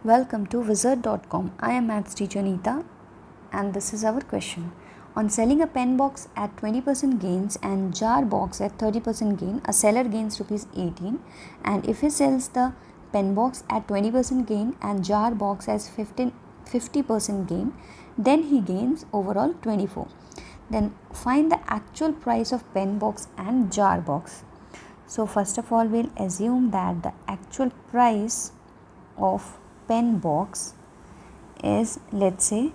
Welcome to Wizard.com. I am Maths teacher Neeta and this is our question. On selling a pen box at 20% gains and jar box at 30% gain, a seller gains rupees 18, and if he sells the pen box at 20% gain and jar box as 50% gain, then he gains overall 24. Then find the actual price of pen box and jar box. So first of all, we'll assume that the actual price of pen box is, let's say,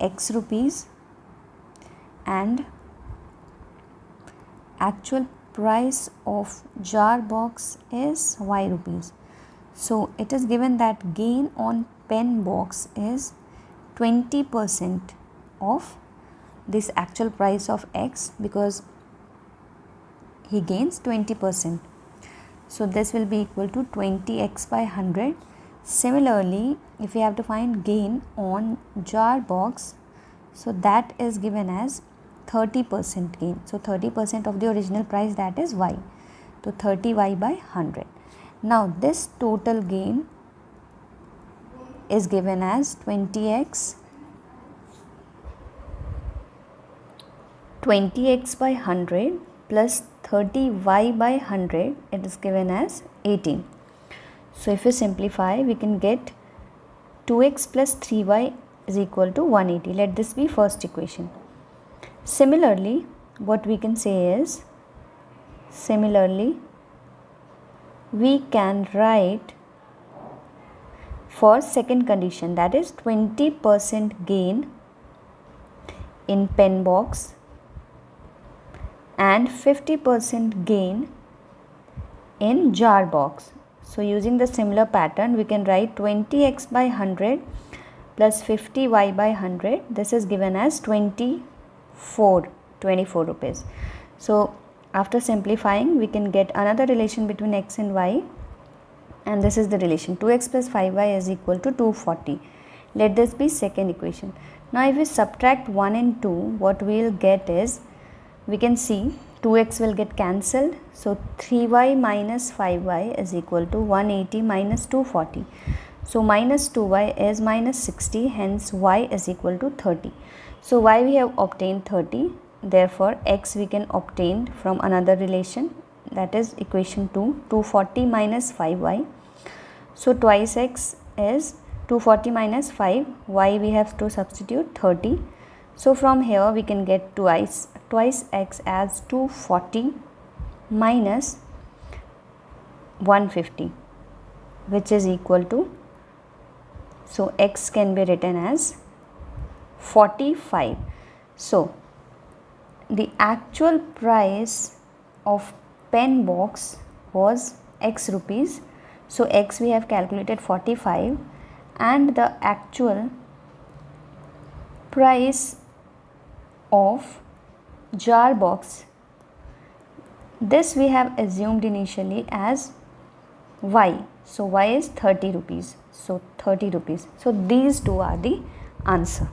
X rupees and actual price of jar box is Y rupees. So it is given that gain on pen box is 20% of this actual price of X because he gains 20%. So this will be equal to 20x by 100. Similarly, if we have to find gain on jar box, so that is given as 30% gain. So 30% of the original price, that is Y. So 30y by 100. Now this total gain is given as 20x by 100 plus 30y by 100, it is given as 18. So if we simplify, we can get 2x plus 3y is equal to 180. Let this be first equation. Similarly, what we can say is, we can write for second condition, that is 20% gain in pen box and 50% gain in jar box. So using the similar pattern, we can write 20x by 100 plus 50y by 100. This is given as 24 rupees. So after simplifying, we can get another relation between x and y, and this is the relation 2x plus 5y is equal to 240. Let this be second equation. Now if we subtract 1 and 2, what we will get is, we can see 2x will get cancelled, so 3y minus 5y is equal to 180 minus 240. So minus 2y is minus 60, hence y is equal to 30. So y we have obtained 30, therefore x we can obtain from another relation, that is equation 2, 240 minus 5y. So twice x is 240 minus 5, y we have to substitute 30. So from here we can get twice x as 240 minus 150, which is equal to, so x can be written as 45. So the actual price of pen box was X rupees. So x we have calculated 45, and the actual price of jar box, this we have assumed initially as Y. So y is 30 rupees. So 30 rupees. So these two are the answer.